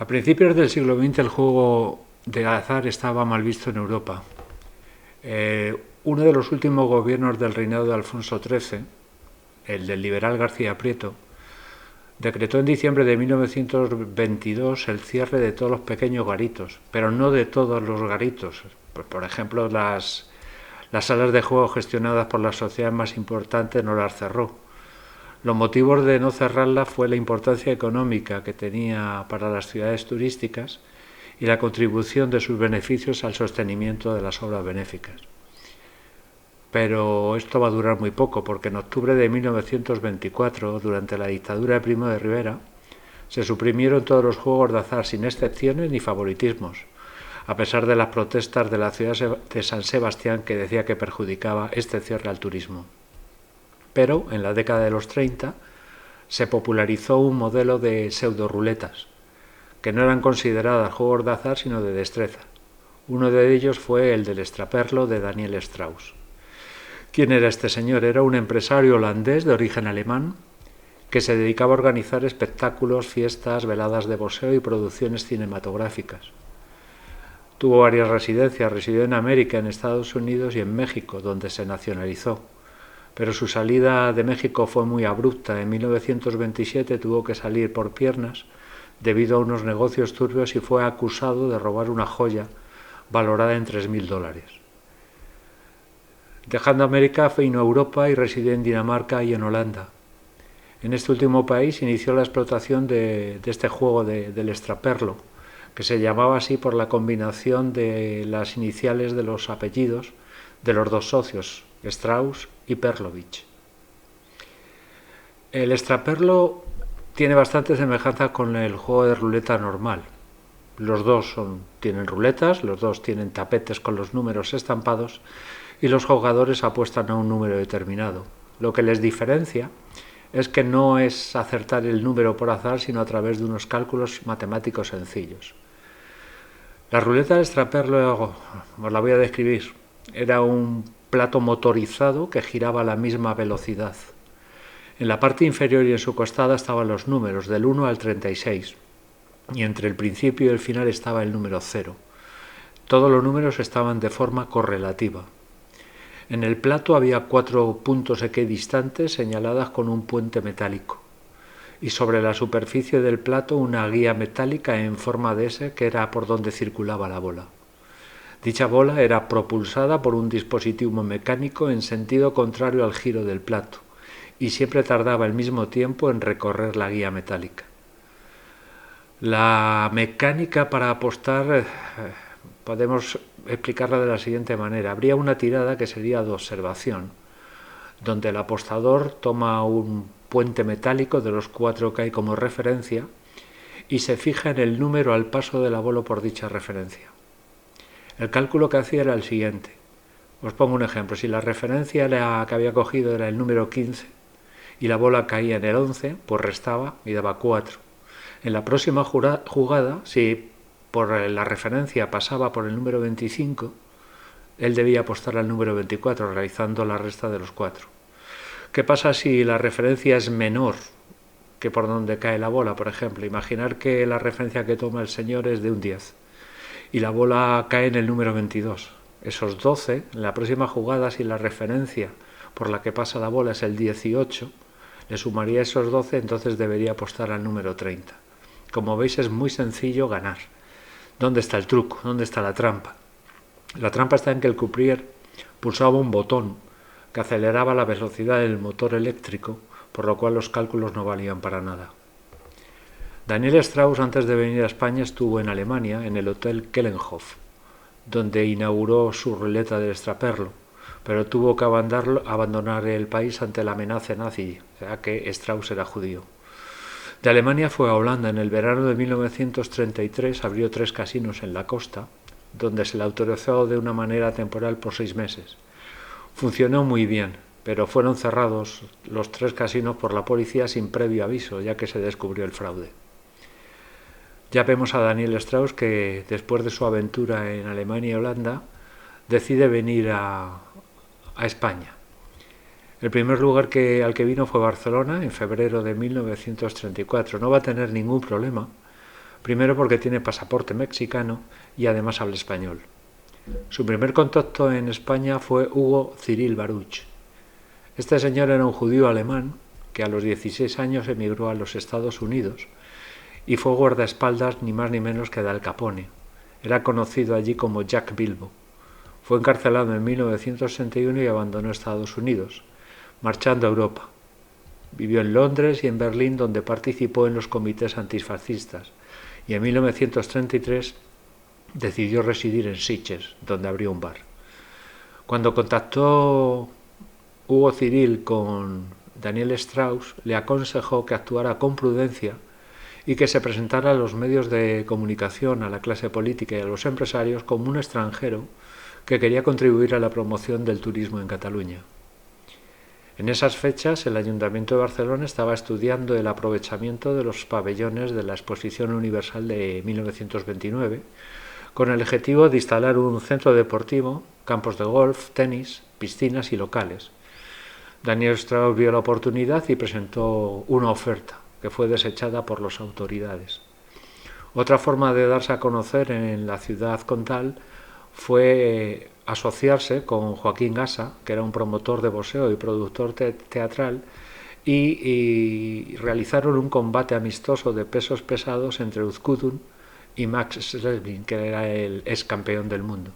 A principios del siglo XX el juego de azar estaba mal visto en Europa. Uno de los últimos gobiernos del reinado de Alfonso XIII, el del liberal García Prieto, decretó en diciembre de 1922 el cierre de todos los pequeños garitos, pero no de todos los garitos. Por ejemplo, las salas de juego gestionadas por las sociedades más importantes no las cerró. Los motivos de no cerrarla fue la importancia económica que tenía para las ciudades turísticas y la contribución de sus beneficios al sostenimiento de las obras benéficas. Pero esto va a durar muy poco, porque en octubre de 1924, durante la dictadura de Primo de Rivera, se suprimieron todos los juegos de azar sin excepciones ni favoritismos, a pesar de las protestas de la ciudad de San Sebastián, que decía que perjudicaba este cierre al turismo. Pero en la década de los 30 se popularizó un modelo de pseudo-ruletas, que no eran consideradas juegos de azar sino de destreza. Uno de ellos fue el del extraperlo de Daniel Strauss. ¿Quién era este señor? Era un empresario holandés de origen alemán que se dedicaba a organizar espectáculos, fiestas, veladas de boxeo y producciones cinematográficas. Tuvo varias residencias, residió en América, en Estados Unidos y en México, donde se nacionalizó. Pero su salida de México fue muy abrupta. En 1927 tuvo que salir por piernas debido a unos negocios turbios y fue acusado de robar una joya valorada en $3.000. Dejando América, vino a Europa y residió en Dinamarca y en Holanda. En este último país inició la explotación de este juego del extraperlo, que se llamaba así por la combinación de las iniciales de los apellidos de los dos socios, Strauss y Perlovich. El extraperlo tiene bastante semejanza con el juego de ruleta normal. Los dos tienen ruletas, los dos tienen tapetes con los números estampados y los jugadores apuestan a un número determinado. Lo que les diferencia es que no es acertar el número por azar, sino a través de unos cálculos matemáticos sencillos. La ruleta del extraperlo, os la voy a describir, era un plato motorizado que giraba a la misma velocidad. En la parte inferior y en su costada estaban los números del 1 al 36 y entre el principio y el final estaba el número 0. Todos los números estaban de forma correlativa. En el plato había 4 puntos equidistantes señaladas con un puente metálico y sobre la superficie del plato una guía metálica en forma de S que era por donde circulaba la bola. Dicha bola era propulsada por un dispositivo mecánico en sentido contrario al giro del plato y siempre tardaba el mismo tiempo en recorrer la guía metálica. La mecánica para apostar podemos explicarla de la siguiente manera. Habría una tirada que sería de observación, donde el apostador toma un puente metálico de los 4 que hay como referencia y se fija en el número al paso de la bola por dicha referencia. El cálculo que hacía era el siguiente. Os pongo un ejemplo. Si la referencia que había cogido era el número 15 y la bola caía en el 11, pues restaba y daba 4. En la próxima jugada, si por la referencia pasaba por el número 25, él debía apostar al número 24, realizando la resta de los 4. ¿Qué pasa si la referencia es menor que por donde cae la bola? Por ejemplo, imaginar que la referencia que toma el señor es de un 10 y la bola cae en el número 22. Esos 12, en la próxima jugada, si la referencia por la que pasa la bola es el 18, le sumaría esos 12, entonces debería apostar al número 30. Como veis, es muy sencillo ganar. ¿Dónde está el truco? ¿Dónde está la trampa? La trampa está en que el croupier pulsaba un botón que aceleraba la velocidad del motor eléctrico, por lo cual los cálculos no valían para nada. Daniel Strauss, antes de venir a España, estuvo en Alemania, en el Hotel Kellenhof, donde inauguró su ruleta del extraperlo, pero tuvo que abandonar el país ante la amenaza nazi, ya que Strauss era judío. De Alemania fue a Holanda. En el verano de 1933 abrió 3 casinos en la costa, donde se le autorizó de una manera temporal por 6 meses. Funcionó muy bien, pero fueron cerrados los 3 casinos por la policía sin previo aviso, ya que se descubrió el fraude. Ya vemos a Daniel Strauss que después de su aventura en Alemania y Holanda decide venir a España. El primer lugar al que vino fue Barcelona en febrero de 1934. No va a tener ningún problema, Primero porque tiene pasaporte mexicano y además habla español. Su primer contacto en España fue Hugo Cyril Baruch. Este señor era un judío alemán que a los 16 años emigró a los Estados Unidos y fue guardaespaldas ni más ni menos que de Al Capone. Era conocido allí como Jack Bilbo. Fue encarcelado en 1961 y abandonó Estados Unidos, marchando a Europa. Vivió en Londres y en Berlín, donde participó en los comités antifascistas, y en 1933 decidió residir en Sitges, donde abrió un bar. Cuando contactó Hugo Cyril con Daniel Strauss, le aconsejó que actuara con prudencia y que se presentara a los medios de comunicación, a la clase política y a los empresarios como un extranjero que quería contribuir a la promoción del turismo en Cataluña. En esas fechas, el Ayuntamiento de Barcelona estaba estudiando el aprovechamiento de los pabellones de la Exposición Universal de 1929, con el objetivo de instalar un centro deportivo, campos de golf, tenis, piscinas y locales. Daniel Strauss vio la oportunidad y presentó una oferta, que fue desechada por las autoridades. Otra forma de darse a conocer en la ciudad condal fue asociarse con Joaquín Gasa, que era un promotor de boxeo y productor teatral, y realizaron un combate amistoso de pesos pesados entre Uzkudun y Max Schrelding, que era el ex campeón del mundo.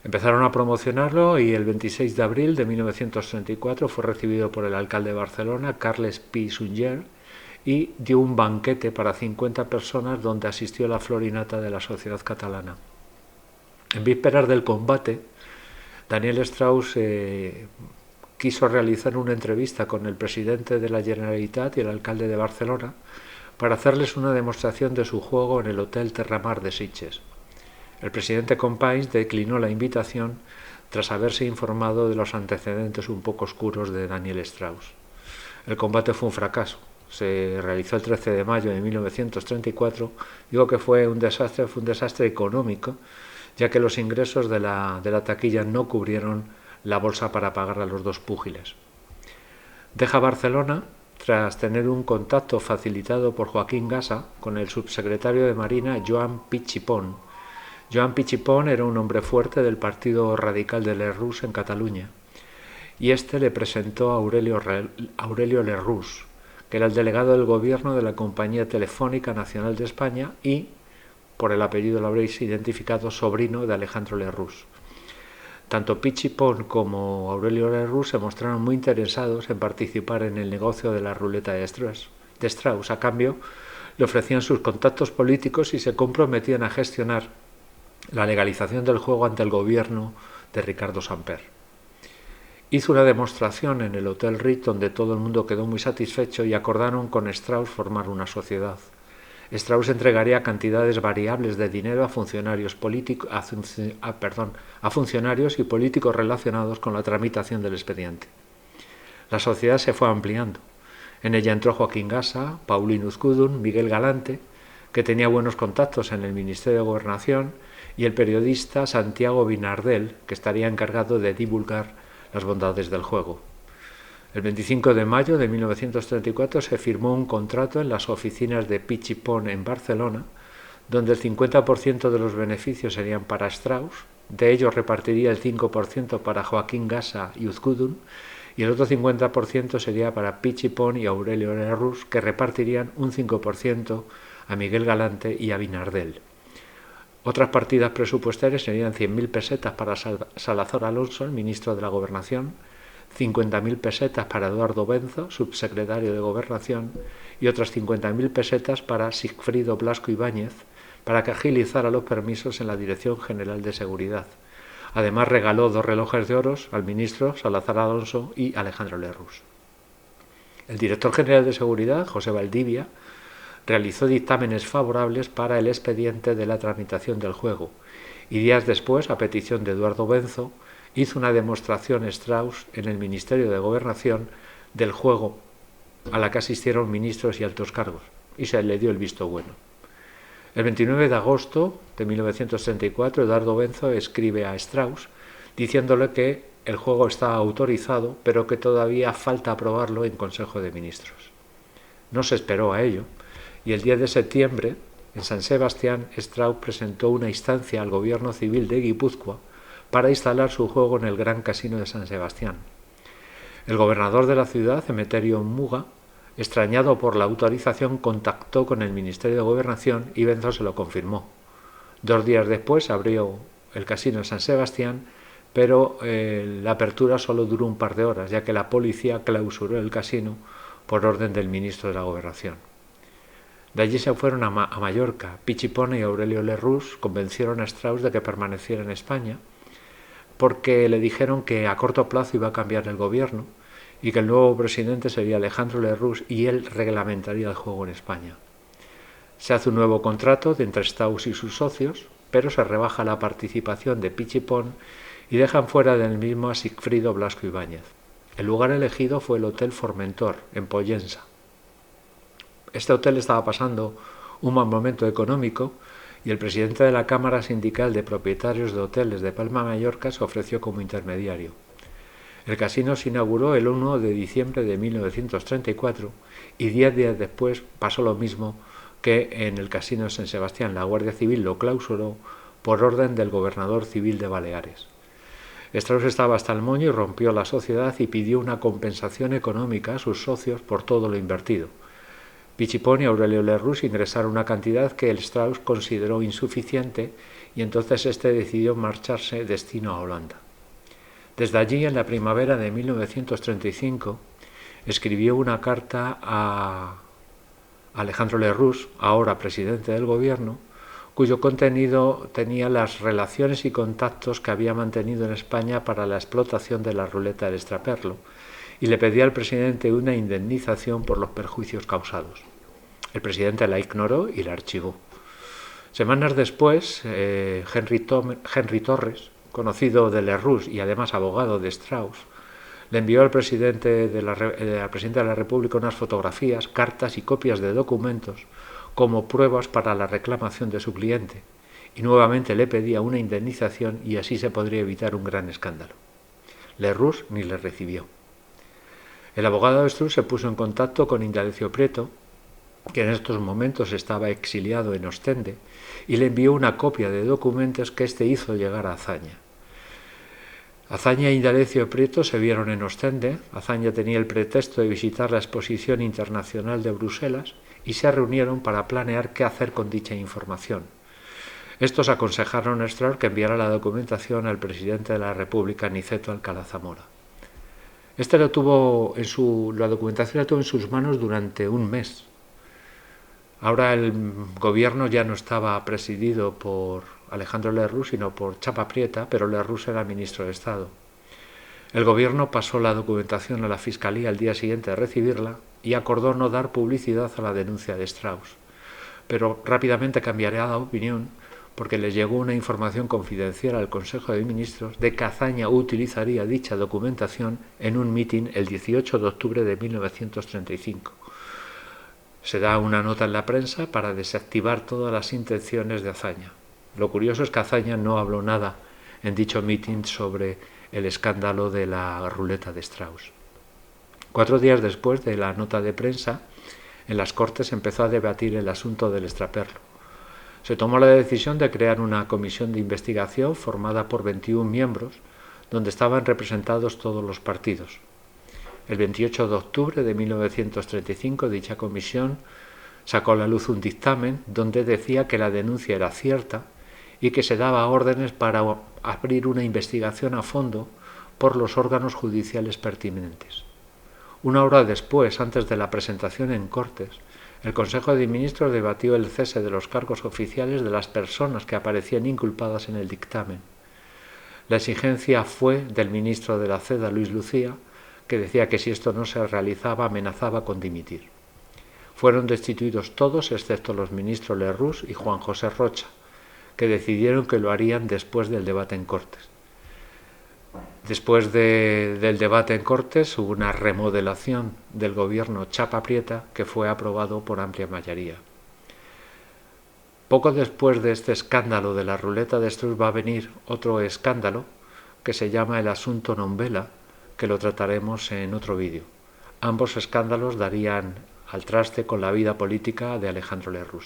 Empezaron a promocionarlo y el 26 de abril de 1934 fue recibido por el alcalde de Barcelona, Carles Pi i Sunyer, y dio un banquete para 50 personas donde asistió la florinata de la sociedad catalana. En vísperas del combate, Daniel Strauss quiso realizar una entrevista con el presidente de la Generalitat y el alcalde de Barcelona para hacerles una demostración de su juego en el Hotel Terramar de Sitges. El presidente Companys declinó la invitación tras haberse informado de los antecedentes un poco oscuros de Daniel Strauss. El combate fue un fracaso. Se realizó el 13 de mayo de 1934. Digo que fue un desastre económico, ya que los ingresos de la taquilla no cubrieron la bolsa para pagar a los dos púgiles. Deja Barcelona tras tener un contacto facilitado por Joaquín Gasa con el subsecretario de Marina Joan Pi i Pont. Joan Pi i Pont era un hombre fuerte del Partido Radical de Lerroux en Cataluña, y este le presentó a Aurelio Lerroux, que era el delegado del gobierno de la Compañía Telefónica Nacional de España y, por el apellido lo habréis identificado, sobrino de Alejandro Lerroux. Tanto Pi i Pont como Aurelio Lerroux se mostraron muy interesados en participar en el negocio de la ruleta de Strauss. A cambio, le ofrecían sus contactos políticos y se comprometían a gestionar la legalización del juego ante el gobierno de Ricardo Samper. Hizo una demostración en el Hotel Ritz donde todo el mundo quedó muy satisfecho y acordaron con Strauss formar una sociedad. Strauss entregaría cantidades variables de dinero a funcionarios y políticos relacionados con la tramitación del expediente. La sociedad se fue ampliando. En ella entró Joaquín Gasa, Paulín Uzkudun, Miguel Galante, que tenía buenos contactos en el Ministerio de Gobernación, y el periodista Santiago Vinardell, que estaría encargado de divulgar las bondades del juego. El 25 de mayo de 1934 se firmó un contrato en las oficinas de Pi i Pont en Barcelona, donde el 50% de los beneficios serían para Strauss, de ellos repartiría el 5% para Joaquín Gasa y Uzkudun, y el otro 50% sería para Pi i Pont y Aurelio Lerroux, que repartirían un 5% a Miguel Galante y a Vinardell. Otras partidas presupuestarias serían 100.000 pesetas para Salazar Alonso, el ministro de la Gobernación, 50.000 pesetas para Eduardo Benzo, subsecretario de Gobernación, y otras 50.000 pesetas para Sigfrido Blasco Ibáñez, para que agilizara los permisos en la Dirección General de Seguridad. Además, regaló 2 relojes de oro al ministro Salazar Alonso y Alejandro Lerroux. El director general de Seguridad, José Valdivia, realizó dictámenes favorables para el expediente de la tramitación del juego, y días después, a petición de Eduardo Benzo, hizo una demostración Strauss en el Ministerio de Gobernación del juego, a la que asistieron ministros y altos cargos, y se le dio el visto bueno. El 29 de agosto de 1934, Eduardo Benzo escribe a Strauss diciéndole que el juego está autorizado, pero que todavía falta aprobarlo en Consejo de Ministros. No se esperó a ello, y el 10 de septiembre en San Sebastián, Strauss presentó una instancia al gobierno civil de Guipúzcoa para instalar su juego en el Gran Casino de San Sebastián. El gobernador de la ciudad, Emeterio Muga, extrañado por la autorización, contactó con el Ministerio de Gobernación y Benzo se lo confirmó. 2 días después abrió el casino de San Sebastián, pero la apertura solo duró un par de horas, ya que la policía clausuró el casino por orden del ministro de la Gobernación. De allí se fueron a Mallorca. Pichipone y Aurelio Lerroux convencieron a Strauss de que permaneciera en España, porque le dijeron que a corto plazo iba a cambiar el gobierno y que el nuevo presidente sería Alejandro Lerroux y él reglamentaría el juego en España. Se hace un nuevo contrato entre Strauss y sus socios, pero se rebaja la participación de Pichipón y dejan fuera del mismo a Sigfrido Blasco Ibáñez. El lugar elegido fue el Hotel Formentor, en Pollensa. Este hotel estaba pasando un mal momento económico y el presidente de la Cámara Sindical de Propietarios de Hoteles de Palma de Mallorca se ofreció como intermediario. El casino se inauguró el 1 de diciembre de 1934 y 10 días después pasó lo mismo que en el casino de San Sebastián. La Guardia Civil lo clausuró por orden del gobernador civil de Baleares. Strauss estaba hasta el moño y rompió la sociedad y pidió una compensación económica a sus socios por todo lo invertido. Pichipón y Aurelio Lerroux ingresaron una cantidad que el Strauss consideró insuficiente y entonces este decidió marcharse destino a Holanda. Desde allí, en la primavera de 1935, escribió una carta a Alejandro Lerroux, ahora presidente del gobierno, cuyo contenido tenía las relaciones y contactos que había mantenido en España para la explotación de la ruleta del extraperlo, y le pedía al presidente una indemnización por los perjuicios causados. El presidente la ignoró y la archivó. Semanas después, Henry Torres, conocido de Lerroux y además abogado de Strauss, le envió al presidente de la República unas fotografías, cartas y copias de documentos como pruebas para la reclamación de su cliente, y nuevamente le pedía una indemnización y así se podría evitar un gran escándalo. Lerroux ni le recibió. El abogado de Strauss se puso en contacto con Indalecio Prieto, que en estos momentos estaba exiliado en Ostende, y le envió una copia de documentos que éste hizo llegar a Azaña. Azaña e Indalecio Prieto se vieron en Ostende. Azaña tenía el pretexto de visitar la Exposición Internacional de Bruselas y se reunieron para planear qué hacer con dicha información. Estos aconsejaron a Strauss que enviara la documentación al presidente de la República, Niceto Alcalá Zamora. Este la documentación la tuvo en sus manos durante un mes. Ahora el gobierno ya no estaba presidido por Alejandro Lerroux, sino por Chapa Prieta, pero Lerroux era ministro de Estado. El gobierno pasó la documentación a la Fiscalía al día siguiente de recibirla y acordó no dar publicidad a la denuncia de Strauss. Pero rápidamente cambiaría de opinión porque le llegó una información confidencial al Consejo de Ministros de que Azaña utilizaría dicha documentación en un mitin el 18 de octubre de 1935. Se da una nota en la prensa para desactivar todas las intenciones de Azaña. Lo curioso es que Azaña no habló nada en dicho mitin sobre el escándalo de la ruleta de Strauss. 4 días después de la nota de prensa, en las Cortes empezó a debatir el asunto del extraperlo. Se tomó la decisión de crear una comisión de investigación formada por 21 miembros, donde estaban representados todos los partidos. El 28 de octubre de 1935, dicha comisión sacó a la luz un dictamen donde decía que la denuncia era cierta y que se daba órdenes para abrir una investigación a fondo por los órganos judiciales pertinentes. 1 hora después, antes de la presentación en Cortes, el Consejo de Ministros debatió el cese de los cargos oficiales de las personas que aparecían inculpadas en el dictamen. La exigencia fue del ministro de la CEDA, Luis Lucía, que decía que si esto no se realizaba amenazaba con dimitir. Fueron destituidos todos excepto los ministros Lerroux y Juan José Rocha, que decidieron que lo harían después del debate en Cortes. Después del debate en Cortes hubo una remodelación del gobierno Chapa Prieta que fue aprobado por amplia mayoría. Poco después de este escándalo de la ruleta de Strauss va a venir otro escándalo que se llama el asunto Nombela, que lo trataremos en otro vídeo. Ambos escándalos darían al traste con la vida política de Alejandro Lerroux.